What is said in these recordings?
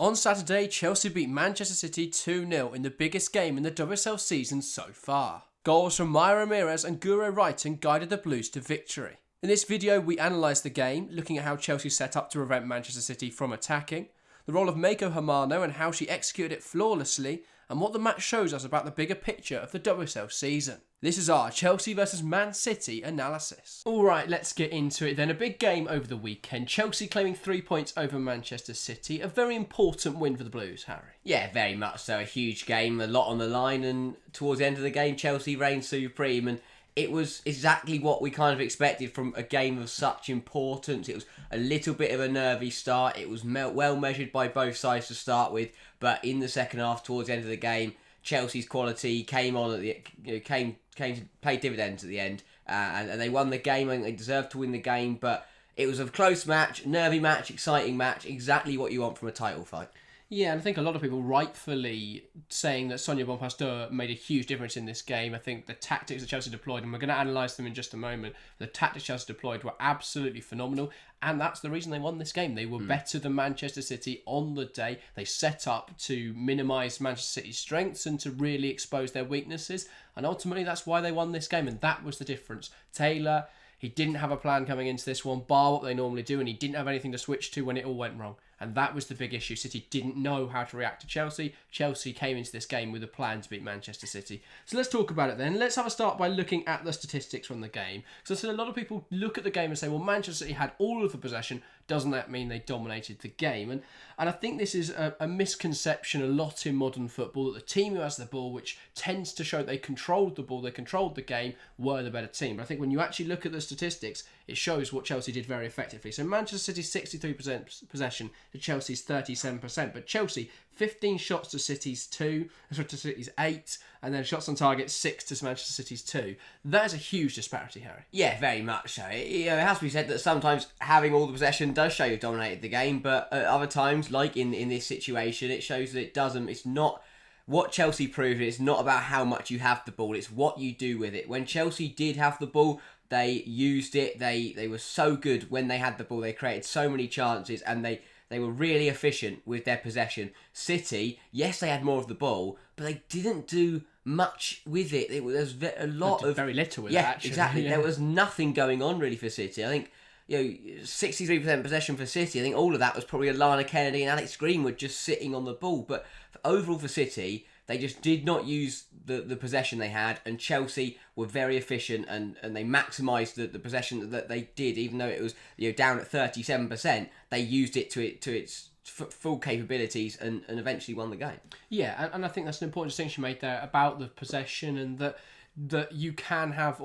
On Saturday, Chelsea beat Manchester City 2-0 in the biggest game in the WSL season so far. Goals from Mayra Ramirez and Guro Reiten guided the Blues to victory. In this video, we analyse the game, looking at how Chelsea set up to prevent Manchester City from attacking, the role of Mako Hamano and how she executed it flawlessly, and what the match shows us about the bigger picture of the WSL season. This is our Chelsea vs Man City analysis. Alright, let's get into it then. A big game over the weekend. Chelsea claiming 3 points over Manchester City. A very important win for the Blues, Harry. Yeah, very much so. A huge game, a lot on the line, and towards the end of the game, Chelsea reigned supreme, and it was exactly what we kind of expected from a game of such importance. It was a little bit of a nervy start. It was well measured by both sides to start with, but in the second half, towards the end of the game, Chelsea's quality came on at the came to pay dividends at the end, and they won the game. I think they deserved to win the game, but it was a close match, nervy match, exciting match, exactly what you want from a title fight. Yeah, and I think a lot of people rightfully saying that Sonia Bompastor made a huge difference in this game. I think the tactics that Chelsea deployed, and we're going to analyse them in just a moment, the tactics Chelsea deployed were absolutely phenomenal, and that's the reason they won this game. They were better than Manchester City on the day. They set up to minimise Manchester City's strengths and to really expose their weaknesses, and ultimately that's why they won this game, and that was the difference. Taylor, he didn't have a plan coming into this one, bar what they normally do, and he didn't have anything to switch to when it all went wrong. And that was the big issue. City didn't know how to react to Chelsea. Chelsea came into this game with a plan to beat Manchester City. So let's talk about it then. Let's have a start by looking at the statistics from the game. Because I said a lot of people look at the game and say, well, Manchester City had all of the possession. Doesn't that mean they dominated the game? And I think this is a misconception a lot in modern football, that the team who has the ball, which tends to show they controlled the ball, they controlled the game, were the better team. But I think when you actually look at the statistics, it shows what Chelsea did very effectively. So Manchester City's 63% possession to Chelsea's 37%. But Chelsea, 15 shots to City's 8, and then shots on target 6 to Manchester City's 2. That is a huge disparity, Harry. Yeah, very much so. It has to be said that sometimes having all the possession does show you've dominated the game, but at other times, like in this situation, it shows that it doesn't. It's not what Chelsea proved. It's not about how much you have the ball, it's what you do with it. When Chelsea did have the ball, they used it. They were so good when they had the ball. They created so many chances, and they were really efficient with their possession. City, yes, they had more of the ball, but they didn't do much with it. There was a lot of very little with it, actually. Exactly. Yeah. There was nothing going on really for City. I think 63% possession for City. I think all of that was probably Alana Kennedy and Alex Greenwood just sitting on the ball. But overall for City, they just did not use the possession they had, and Chelsea were very efficient and they maximised the possession that they did, even though it was down at 37%. They used it to its full capabilities and eventually won the game. Yeah, and I think that's an important distinction made there about the possession, and that you can have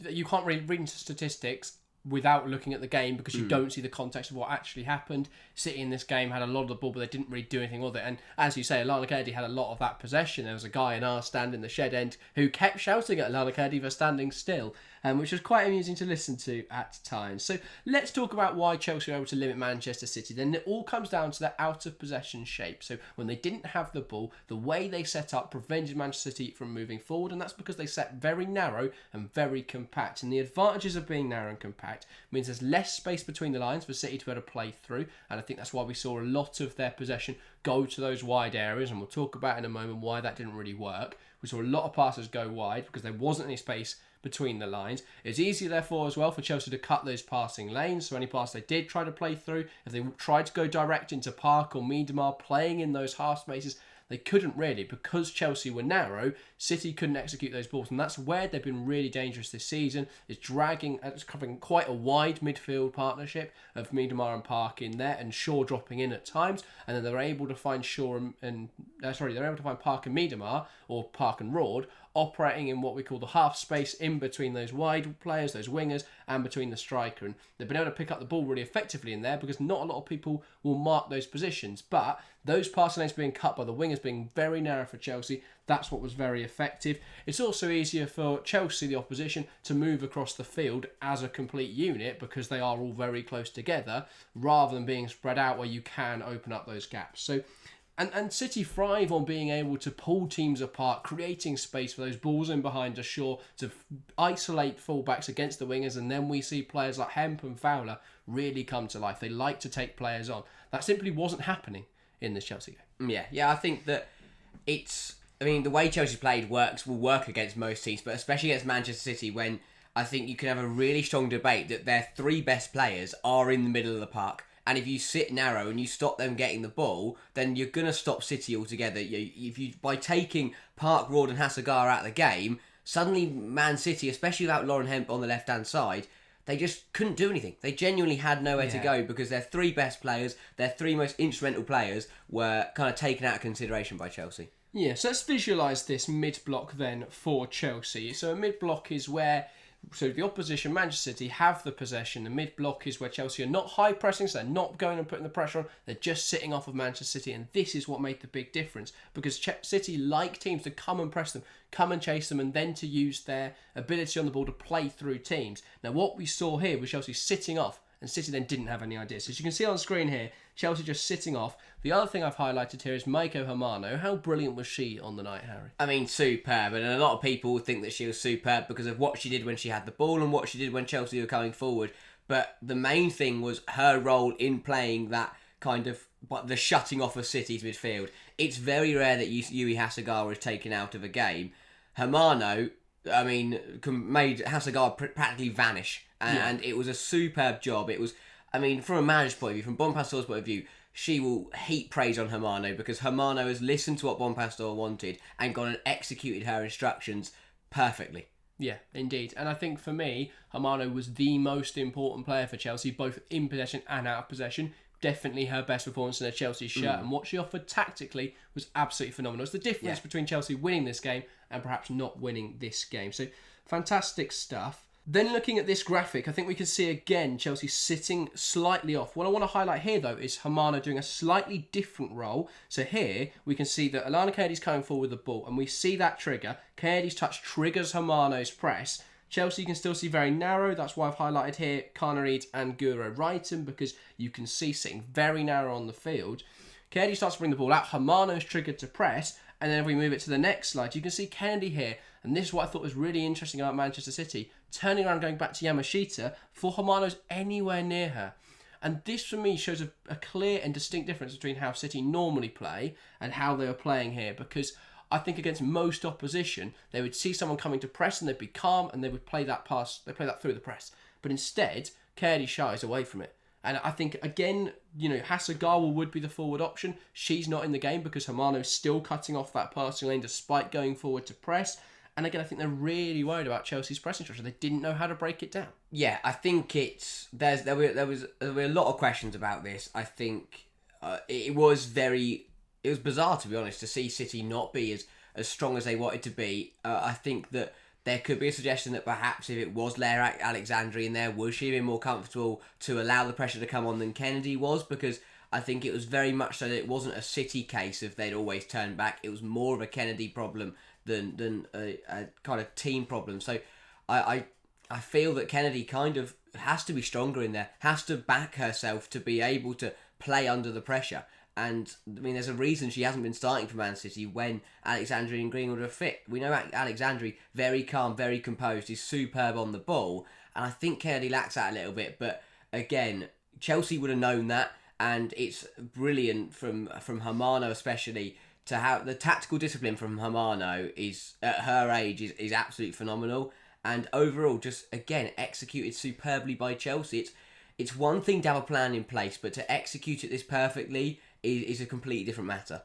you can't really read into statistics without looking at the game, because you don't see the context of what actually happened. City in this game had a lot of the ball, but they didn't really do anything with it. And as you say, Alana Kennedy had a lot of that possession. There was a guy in our stand in the shed end who kept shouting at Alana Kennedy for standing still, which was quite amusing to listen to at times. So let's talk about why Chelsea were able to limit Manchester City. Then it all comes down to their out of possession shape. So when they didn't have the ball, the way they set up prevented Manchester City from moving forward, and that's because they set very narrow and very compact. And the advantages of being narrow and compact means there's less space between the lines for City to be able to play through, and I think that's why we saw a lot of their possession go to those wide areas, and we'll talk about in a moment why that didn't really work. We saw a lot of passes go wide because there wasn't any space between the lines. It's easier, therefore, as well for Chelsea to cut those passing lanes, so any pass they did try to play through, if they tried to go direct into Park or Miedemar playing in those half spaces, they couldn't really, because Chelsea were narrow. City couldn't execute those balls, and that's where they've been really dangerous this season. It's covering quite a wide midfield partnership of Miedemar and Park in there, and Shaw dropping in at times, and then they're able to find Park and Miedemar, or Park and Rord, operating in what we call the half space in between those wide players, those wingers, and between the striker. And they've been able to pick up the ball really effectively in there, because not a lot of people will mark those positions. But those passing lanes being cut by the wingers being very narrow for Chelsea, that's what was very effective. It's also easier for Chelsea, the opposition, to move across the field as a complete unit, because they are all very close together, rather than being spread out where you can open up those gaps. So And City thrive on being able to pull teams apart, creating space for those balls in behind to Shaw to isolate fullbacks against the wingers, and then we see players like Hemp and Fowler really come to life. They like to take players on. That simply wasn't happening in this Chelsea game. Yeah, I think that the way Chelsea played will work against most teams, but especially against Manchester City, when I think you can have a really strong debate that their three best players are in the middle of the park. And if you sit narrow and you stop them getting the ball, then you're going to stop City altogether. By taking Park, Ward and Hasegawa out of the game, suddenly Man City, especially without Lauren Hemp on the left-hand side, they just couldn't do anything. They genuinely had nowhere to go because their three best players, their three most instrumental players, were kind of taken out of consideration by Chelsea. Yeah, so let's visualise this mid-block then for Chelsea. So a mid-block is where the opposition, Manchester City, have the possession. The mid-block is where Chelsea are not high pressing, so they're not going and putting the pressure on. They're just sitting off of Manchester City, and this is what made the big difference because City like teams to come and press them, come and chase them, and then to use their ability on the ball to play through teams. Now, what we saw here was Chelsea sitting off, and City then didn't have any ideas. So as you can see on screen here, Chelsea just sitting off. The other thing I've highlighted here is Mako Hamano. How brilliant was she on the night, Harry? I mean, superb. And a lot of people think that she was superb because of what she did when she had the ball and what she did when Chelsea were coming forward. But the main thing was her role in playing that kind of the shutting off of City's midfield. It's very rare that Yui Hasegawa is taken out of a game. Hamano, made Hasegawa practically vanish. And it was a superb job. It was, from a manager's point of view, from Bompastor's point of view, she will heap praise on Hamano because Hamano has listened to what Bompastor wanted and gone and executed her instructions perfectly. Yeah, indeed. And I think for me, Hamano was the most important player for Chelsea, both in possession and out of possession. Definitely her best performance in a Chelsea shirt. And what she offered tactically was absolutely phenomenal. It's the difference between Chelsea winning this game and perhaps not winning this game. So, fantastic stuff. Then looking at this graphic, I think we can see again Chelsea sitting slightly off. What I want to highlight here, though, is Hamano doing a slightly different role. So here, we can see that Alana Kennedi's coming forward with the ball, and we see that trigger. Kennedi's touch triggers Hamano's press. Chelsea can still see very narrow. That's why I've highlighted here Reed and Guro Reiten, because you can see sitting very narrow on the field. Kennedy starts to bring the ball out. Hamano's triggered to press. And then if we move it to the next slide, you can see Kennedy here. And this is what I thought was really interesting about Manchester City. Turning around, going back to Yamashita for Hamano's anywhere near her. And this, for me, shows a clear and distinct difference between how City normally play and how they are playing here. Because I think against most opposition, they would see someone coming to press and they'd be calm and they would play that pass. They play that through the press. But instead, Kennedy shies away from it. And I think, again, Hasegawa would be the forward option. She's not in the game because Hamano's still cutting off that passing lane despite going forward to press. And again, I think they're really worried about Chelsea's pressing structure. They didn't know how to break it down. Yeah, I think there were a lot of questions about this. I think it was bizarre, to be honest, to see City not be as strong as they wanted to be. I think that there could be a suggestion that perhaps if it was Layla Alexandri in there, would she be more comfortable to allow the pressure to come on than Kennedy was? Because I think it was very much so that it wasn't a City case if they'd always turned back. It was more of a Kennedy problem than a kind of team problem. So I feel that Kennedy kind of has to be stronger in there, has to back herself to be able to play under the pressure. And, there's a reason she hasn't been starting for Man City when Alexandri and Greenwood are fit. We know Alexandri, very calm, very composed, is superb on the ball. And I think Kennedy lacks that a little bit. But, again, Chelsea would have known that. And it's brilliant from Hamano especially to have the tactical discipline from Hamano is, at her age, is absolutely phenomenal. And overall, just, again, executed superbly by Chelsea. It's one thing to have a plan in place, but to execute it this perfectly is a completely different matter.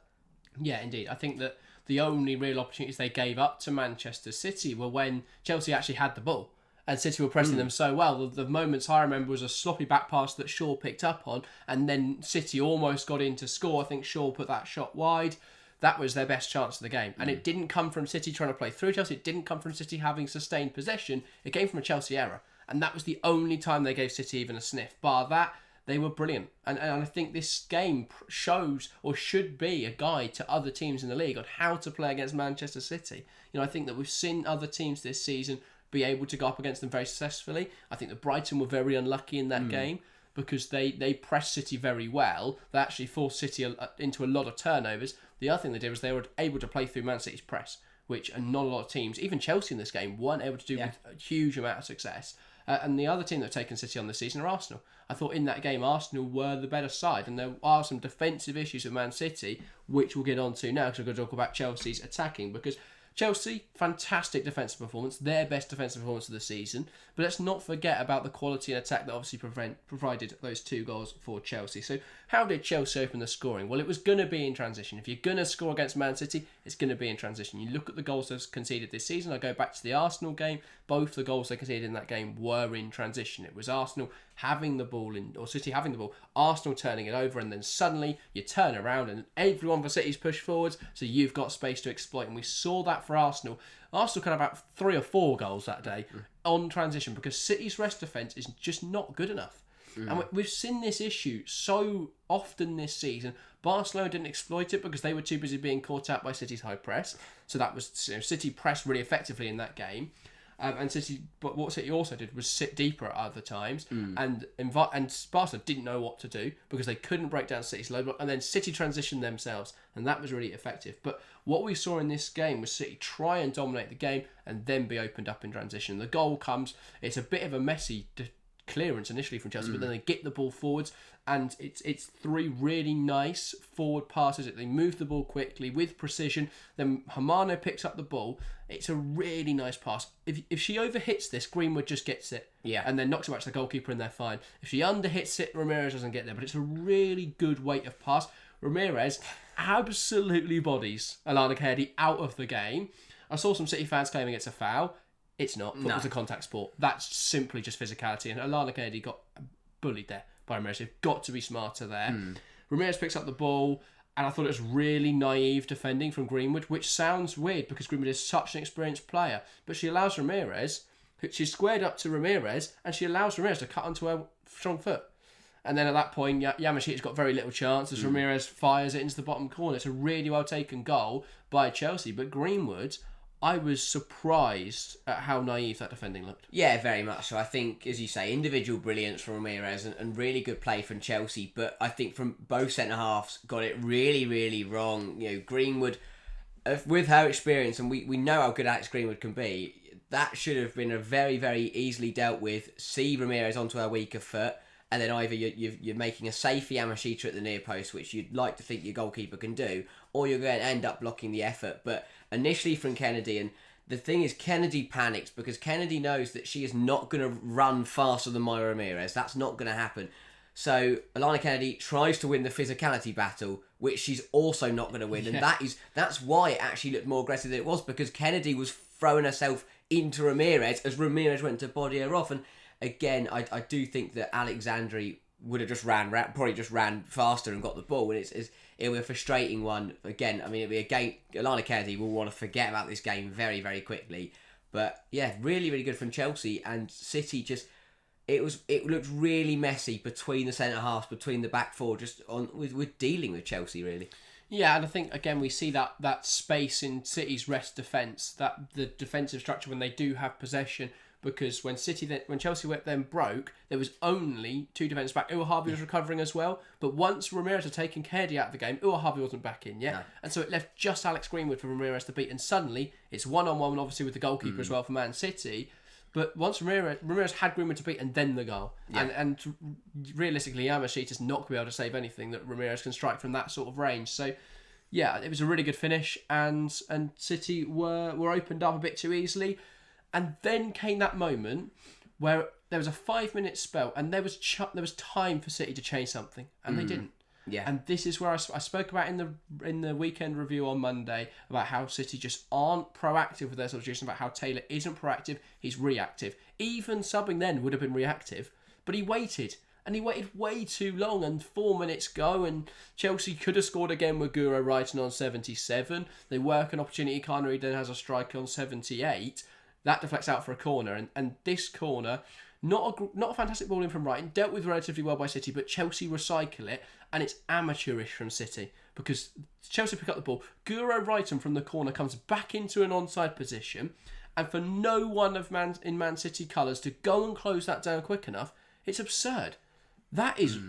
Yeah, indeed. I think that the only real opportunities they gave up to Manchester City were when Chelsea actually had the ball and City were pressing them so well. The moments I remember was a sloppy back pass that Shaw picked up on, and then City almost got in to score. I think Shaw put that shot wide. That was their best chance of the game. And it didn't come from City trying to play through Chelsea. It didn't come from City having sustained possession. It came from a Chelsea error. And that was the only time they gave City even a sniff. Bar that, they were brilliant. And I think this game shows, or should be, a guide to other teams in the league on how to play against Manchester City. I think that we've seen other teams this season be able to go up against them very successfully. I think that Brighton were very unlucky in that game because they pressed City very well. They actually forced City into a lot of turnovers. The other thing they did was they were able to play through Man City's press, which not a lot of teams, even Chelsea in this game, weren't able to do with a huge amount of success. And the other team that have taken City on this season are Arsenal. I thought in that game Arsenal were the better side, and there are some defensive issues with Man City, which we'll get on to now because we're going to talk about Chelsea's attacking, because Chelsea, fantastic defensive performance, their best defensive performance of the season. But let's not forget about the quality and attack that obviously provided those 2 goals for Chelsea. So how did Chelsea open the scoring? Well, it was going to be in transition. If you're going to score against Man City, it's going to be in transition. You look at the goals they've conceded this season. I go back to the Arsenal game. Both the goals they conceded in that game were in transition. It was Arsenal having the ball or City having the ball, Arsenal turning it over, and then suddenly you turn around and everyone for City's pushed forwards, so you've got space to exploit. And we saw that for Arsenal. Arsenal could have about 3 or 4 goals that day on transition because City's rest defence is just not good enough. And we've seen this issue so often this season. Barcelona didn't exploit it because they were too busy being caught out by City's high press. So that was, City pressed really effectively in that game. But what City also did was sit deeper at other times, and Barcelona didn't know what to do because they couldn't break down City's low block, and then City transitioned themselves, and that was really effective. But what we saw in this game was City try and dominate the game and then be opened up in transition. The goal comes, it's a bit of a messy clearance initially from Chelsea, but then they get the ball forwards, and it's 3 really nice forward passes. They move the ball quickly with precision. Then Hamano picks up the ball. It's a really nice pass. If she overhits this, Greenwood just gets it, and then knocks it back to the goalkeeper, and they're fine. If she underhits it, Ramirez doesn't get there, but it's a really good weight of pass. Ramirez absolutely bodies Alana Kennedy out of the game. I saw some City fans claiming it's a foul. It's not. It was a contact sport. That's simply just physicality. And Alana Kennedy got bullied there by Ramirez. You've got to be smarter there. Ramirez picks up the ball, and I thought it was really naive defending from Greenwood, which sounds weird because Greenwood is such an experienced player. But she allows Ramirez, she's squared up to Ramirez, and she allows Ramirez to cut onto her strong foot. And then at that point, Yamashita's got very little chance as Ramirez fires it into the bottom corner. It's a really well taken goal by Chelsea. But Greenwood, I was surprised at how naive that defending looked. Yeah, very much so. I think, as you say, individual brilliance from Ramirez and really good play from Chelsea. But I think from both centre-halves, got it really, really wrong. Greenwood, with her experience, and we know how good Alex Greenwood can be, that should have been a very, very easily dealt with. See Ramirez onto her weaker foot, and then either you're making a safe Yamashita at the near post, which you'd like to think your goalkeeper can do, or you're going to end up blocking the effort. But initially from Kennedy, and the thing is, Kennedy panics because Kennedy knows that she is not going to run faster than Mayra Ramirez. That's not going to happen. So Alana Kennedy tries to win the physicality battle, which she's also not going to win. And that's why it actually looked more aggressive than it was, because Kennedy was throwing herself into Ramirez as Ramirez went to body her off. And again, I do think that Alexandri would have just probably just ran faster and got the ball. And it'll be a frustrating one. Again, I mean, it'll be a game. Alana Kennedy will want to forget about this game very, very quickly. But yeah, really, really good from Chelsea. And City just, it looked really messy between the centre halves, between the back four, just with dealing with Chelsea really. Yeah, and I think again we see that space in City's rest defence, that the defensive structure when they do have possession. Because when Chelsea then broke, there was only 2 defenders back. Uahabi was recovering as well. But once Ramirez had taken Kennedy out of the game, Uahabi wasn't back in yet. No. And so it left just Alex Greenwood for Ramirez to beat. And suddenly, it's one-on-one, obviously, with the goalkeeper as well for Man City. But once Ramirez had Greenwood to beat, and then the goal. Yeah. And realistically, Yamashita's not going to be able to save anything that Ramirez can strike from that sort of range. So, yeah, it was a really good finish. And City were opened up a bit too easily. And then came that moment where there was a 5-minute spell, and there was time for City to change something, and they didn't. Yeah. And this is where I spoke about in the weekend review on Monday about how City just aren't proactive with their substitution, about how Taylor isn't proactive, he's reactive. Even subbing then would have been reactive, but he waited. And he waited way too long, and 4 minutes go, and Chelsea could have scored again with Guro Reiten on 77. They work an opportunity, Carnegie then has a strike on 78. That deflects out for a corner, and this corner, not a fantastic ball in from Reiten, dealt with relatively well by City, but Chelsea recycle it, and it's amateurish from City, because Chelsea pick up the ball, Guro Reiten from the corner comes back into an onside position, and for no one in Man City colours to go and close that down quick enough, it's absurd. That is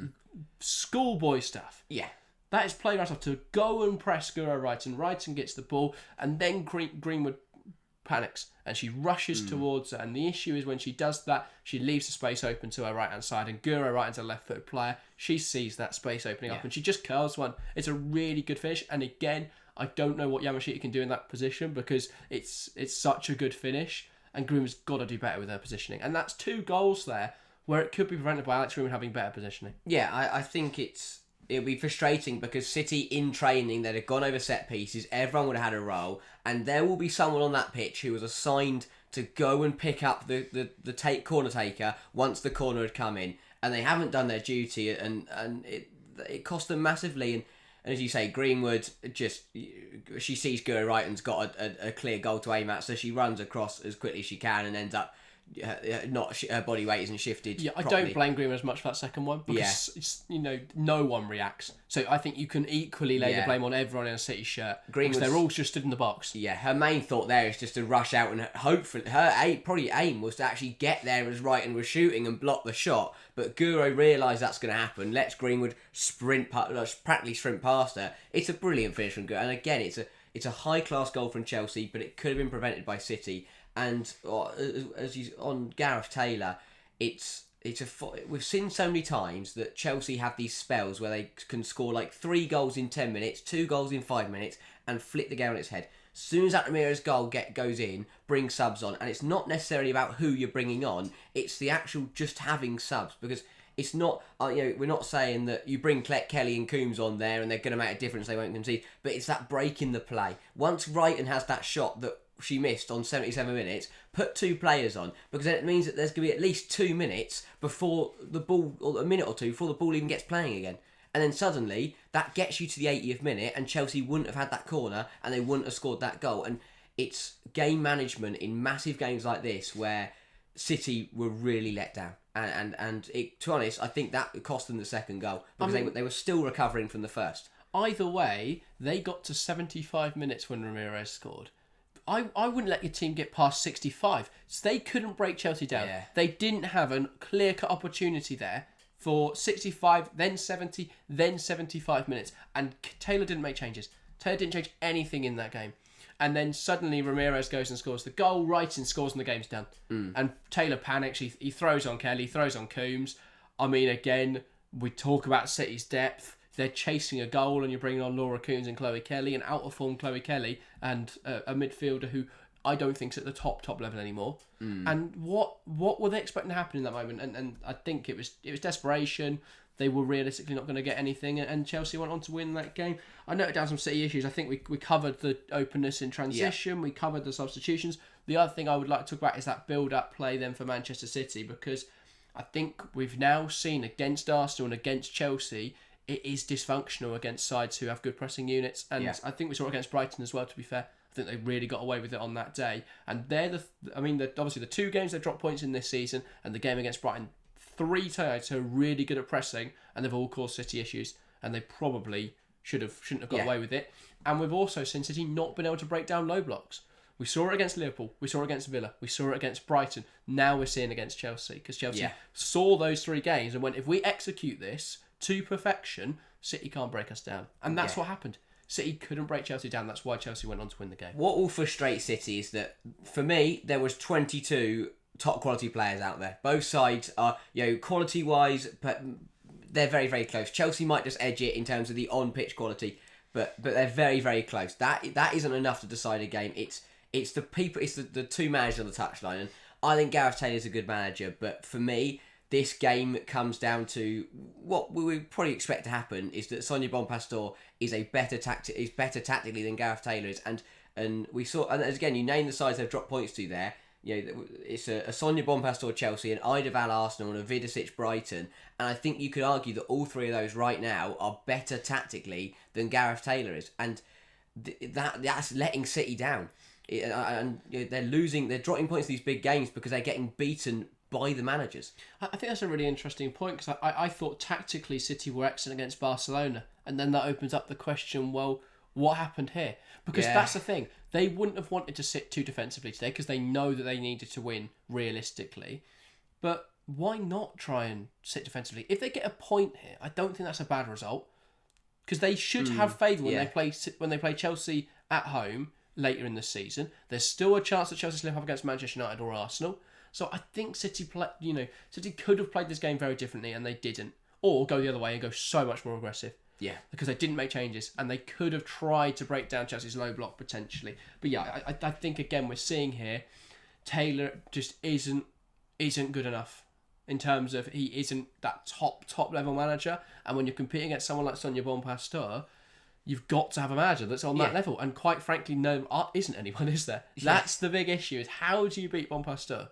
schoolboy stuff. Yeah. That is playground stuff, to go and press Guro Reiten. Reiten gets the ball, and then Greenwood panics and she rushes towards her. And the issue is when she does that, she leaves the space open to her right-hand side. And Guro Reiten's a left-footed player. She sees that space opening up and she just curls one. It's a really good finish. And again, I don't know what Yamashita can do in that position because it's such a good finish. And Groom's got to do better with her positioning. And that's 2 goals there where it could be prevented by Alex Groom having better positioning. Yeah, I think it'll be frustrating because City in training, they'd have gone over set pieces, everyone would have had a role, and there will be someone on that pitch who was assigned to go and pick up the corner taker once the corner had come in, and they haven't done their duty, and it cost them massively. And as you say, Greenwood she sees Guro Reiten's got a clear goal to aim at, so she runs across as quickly as she can and ends up her body weight isn't shifted. Yeah, I properly. don't blame Greenwood as much for that second one because it's, no one reacts. So I think you can equally lay the blame on everyone in a City shirt because they're all just stood in the box. Yeah, her main thought there is just to rush out and hopefully her aim was to actually get there as Reiten was shooting and block the shot. But Guro realised that's going to happen. Lets Greenwood practically sprint past her. It's a brilliant finish from Guro, and again, it's a high class goal from Chelsea, but it could have been prevented by City. And on Gareth Taylor, we've seen so many times that Chelsea have these spells where they can score like 3 goals in 10 minutes, 2 goals in 5 minutes, and flip the game on its head. As soon as that Ramirez goal goes in, bring subs on, and it's not necessarily about who you're bringing on; it's the actual just having subs because. It's not, we're not saying that you bring Kelly and Coombs on there and they're going to make a difference, they won't concede, but it's that break in the play. Once Reiten has that shot that she missed on 77 minutes, put 2 players on, because then it means that there's going to be at least 2 minutes before the ball, or a minute or 2 before the ball even gets playing again. And then suddenly, that gets you to the 80th minute and Chelsea wouldn't have had that corner and they wouldn't have scored that goal. And it's game management in massive games like this where City were really let down. And to be honest, I think that cost them the second goal because they were still recovering from the first. Either way, they got to 75 minutes when Ramirez scored. I wouldn't let your team get past 65. So they couldn't break Chelsea down. Yeah. They didn't have a clear-cut opportunity there for 65, then 70, then 75 minutes. And Taylor didn't make changes. Taylor didn't change anything in that game. And then suddenly Ramirez goes and scores the goal. Reiten scores and the game's done. And Taylor panics. He throws on Kelly, throws on Coombs. I mean, again, we talk about City's depth. They're chasing a goal and you're bringing on Laura Coombs and Chloe Kelly, an out-of-form Chloe Kelly, and a midfielder who I don't think's at the top level anymore. And what were they expecting to happen in that moment? And I think it was desperation. They were realistically not going to get anything, and Chelsea went on to win that game. I noted down some City issues. I think we covered the openness in transition. We covered the substitutions. The other thing I would like to talk about is that build-up play then for Manchester City, because I think we've now seen against Arsenal and against Chelsea, it is dysfunctional against sides who have good pressing units. And I think we saw it against Brighton as well, to be fair. I think they really got away with it on that day. And they're obviously the 2 games they've dropped points in this season and the game against Brighton, 3 sides who are really good at pressing, and they've all caused City issues, and they probably shouldn't have got away with it. And we've also seen City not been able to break down low blocks. We saw it against Liverpool, we saw it against Villa, we saw it against Brighton. Now we're seeing it against Chelsea, because Chelsea saw those 3 games and went, if we execute this to perfection, City can't break us down. And that's what happened. City couldn't break Chelsea down. That's why Chelsea went on to win the game. What will frustrate City is that, for me, there was 22 top quality players out there. Both sides are, quality wise, but they're very, very close. Chelsea might just edge it in terms of the on pitch quality, but they're very, very close. That isn't enough to decide a game. It's the people. It's the 2 managers on the touchline, and I think Gareth Taylor's a good manager. But for me, this game comes down to what we would probably expect to happen is that Sonia Bompastor is better tactically than Gareth Taylor is, and we saw, and again, you name the sides they've dropped points to there. It's a Sonia Bompastor Chelsea, an Ida Val Arsenal, and a Vidicic Brighton, and I think you could argue that all 3 of those right now are better tactically than Gareth Taylor is, and that's letting City down, and they're dropping points in these big games because they're getting beaten by the managers. I think that's a really interesting point, because I thought tactically City were excellent against Barcelona, and then that opens up the question, well, what happened here? Because that's the thing. They wouldn't have wanted to sit too defensively today because they know that they needed to win realistically. But why not try and sit defensively? If they get a point here, I don't think that's a bad result, because they should have favour when they play Chelsea at home later in the season. There's still a chance that Chelsea slip up against Manchester United or Arsenal. So I think City could have played this game very differently and they didn't. Or go the other way and go so much more aggressive. Yeah. Because they didn't make changes and they could have tried to break down Chelsea's low block potentially. But yeah, I think again we're seeing here Taylor just isn't good enough in terms of he isn't that top level manager. And when you're competing against someone like Sonia Bompastor, you've got to have a manager that's on that level. And quite frankly, isn't anyone, is there? Yeah. That's the big issue, is how do you beat Bompastor?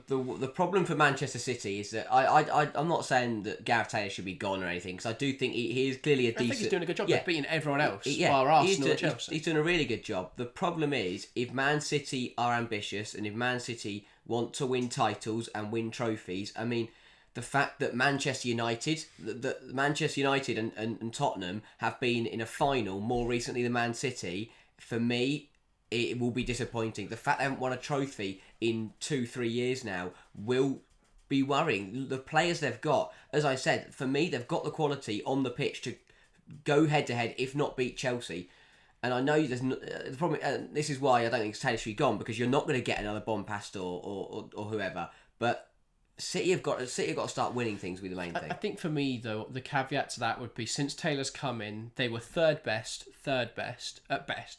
The problem for Manchester City is that I'm not saying that Gareth Taylor should be gone or anything, because I do think he is clearly a decent... I think he's doing a good job of beating everyone else, bar Arsenal and Chelsea. He's doing a really good job. The problem is, if Man City are ambitious and if Man City want to win titles and win trophies, I mean, the fact that Manchester United and Tottenham have been in a final more recently than Man City, for me, it will be disappointing. The fact they haven't won a trophy in 2-3 years now will be worrying. The players they've got, as I said, for me, they've got the quality on the pitch to go head to head, if not beat Chelsea. And I know there's the problem. This is why I don't think Taylor should be gone, because you're not going to get another Bompastor or whoever. But City have got to start winning things with the main thing. I think for me though, the caveat to that would be, since Taylor's come in, they were third best at best.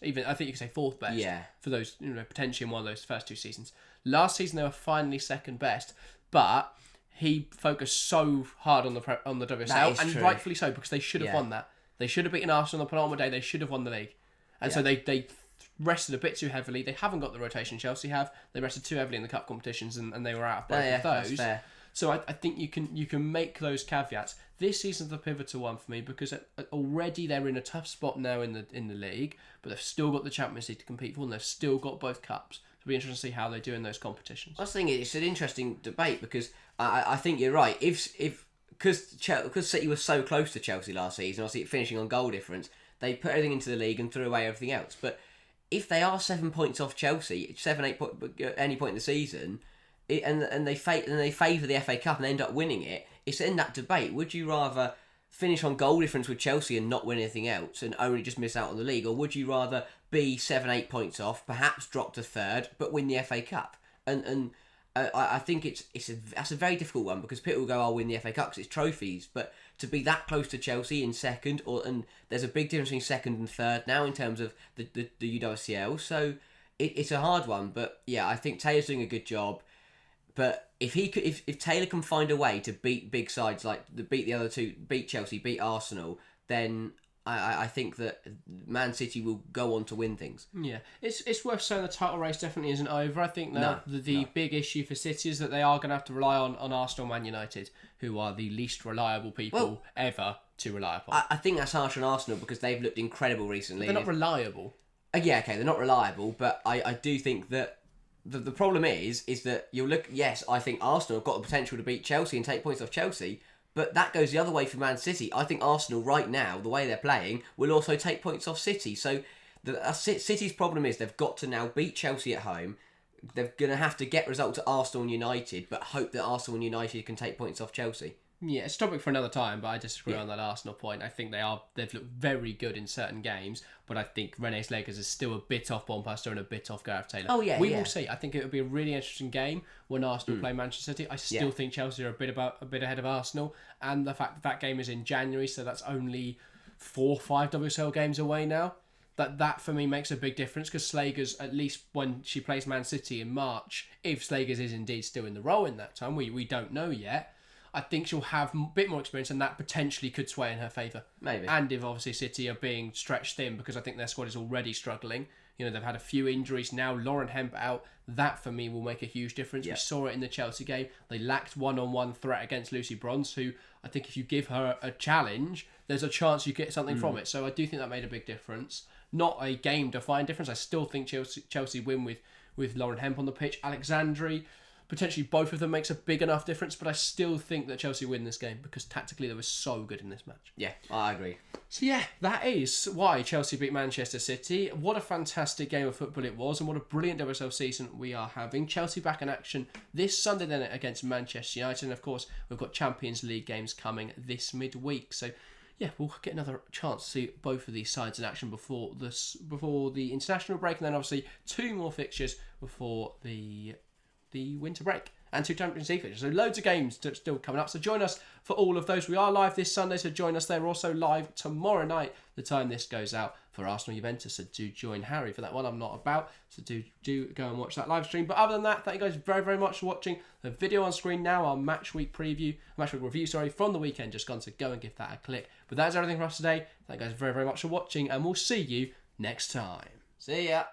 Even I think you could say fourth best. Yeah. For those, potentially in one of those first two seasons. Last season they were finally second best, but he focused so hard on the WSL, and true. rightfully so, because they should have won that. They should have beaten Arsenal on the penultimate day. They should have won the league, and so they rested a bit too heavily. They haven't got the rotation Chelsea have. They rested too heavily in the cup competitions, and they were out of both of those. That's fair. So I think you can make those caveats. This season's the pivotal one for me, because already they're in a tough spot now in the league, but they've still got the Champions League to compete for, and they've still got both cups. It'll be interesting to see how they do in those competitions. I was thinking it's an interesting debate, because I think you're right. Because City was so close to Chelsea last season, obviously finishing on goal difference, they put everything into the league and threw away everything else. But if they are 7 points off Chelsea, 7-8 points at any point in the season, and they favour the FA Cup and they end up winning it, it's in that debate. Would you rather finish on goal difference with Chelsea and not win anything else and only just miss out on the league, or would you rather be 7-8 points off, perhaps drop to third, but win the FA Cup? And I think that's a very difficult one, because people will go, I'll win the FA Cup because it's trophies, but to be that close to Chelsea in second, and there's a big difference between second and third now in terms of the UWCL, so it's a hard one. But yeah, I think Taylor's doing a good job. But if Taylor can find a way to beat big sides, like beat the other two, beat Chelsea, beat Arsenal, then I think that Man City will go on to win things. Yeah, it's worth saying the title race definitely isn't over. I think that the big issue for City is that they are going to have to rely on Arsenal, Man United, who are the least reliable people ever to rely upon. I think that's harsh on Arsenal, because they've looked incredible recently. They're not reliable. They're not reliable, but I do think that the problem is that you'll look. Yes, I think Arsenal have got the potential to beat Chelsea and take points off Chelsea. But that goes the other way for Man City. I think Arsenal right now, the way they're playing, will also take points off City. So City's problem is they've got to now beat Chelsea at home. They're going to have to get results at Arsenal and United, but hope that Arsenal and United can take points off Chelsea. Yeah, it's a topic for another time, but I disagree on that Arsenal point. I think they've looked very good in certain games, but I think René Slegers is still a bit off Bompastor and a bit off Gareth Taylor. Oh yeah, we will see. I think it would be a really interesting game when Arsenal play Manchester City. I still think Chelsea are a bit ahead of Arsenal, and the fact that game is in January, so that's only 4 or 5 WSL games away now. That for me makes a big difference, because Slegers, at least when she plays Man City in March, if Slegers is indeed still in the role in that time, we don't know yet. I think she'll have a bit more experience, and that potentially could sway in her favour. Maybe. And if obviously City are being stretched thin, because I think their squad is already struggling. They've had a few injuries now. Lauren Hemp out. That for me will make a huge difference. Yeah. We saw it in the Chelsea game. They lacked one-on-one threat against Lucy Bronze, who I think if you give her a challenge, there's a chance you get something from it. So I do think that made a big difference. Not a game-defining difference. I still think Chelsea win with Lauren Hemp on the pitch. Alexandri, potentially both of them makes a big enough difference, but I still think that Chelsea win this game, because tactically they were so good in this match. Yeah, I agree. So yeah, that is why Chelsea beat Manchester City. What a fantastic game of football it was, and what a brilliant WSL season we are having. Chelsea back in action this Sunday then against Manchester United, and of course we've got Champions League games coming this midweek. So yeah, we'll get another chance to see both of these sides in action before the international break, and then obviously 2 more fixtures before the winter break. And 2 Champions League fixtures. So loads of games still coming up. So join us for all of those. We are live this Sunday, so join us there. We're also live tomorrow night, the time this goes out, for Arsenal Juventus. So do join Harry for that one. I'm not about, so do go and watch that live stream. But other than that, thank you guys very, very much for watching. The video on screen now, our match week review from the weekend just gone. So go and give that a click. But that's everything for us today. Thank you guys very, very much for watching, and we'll see you next time. See ya.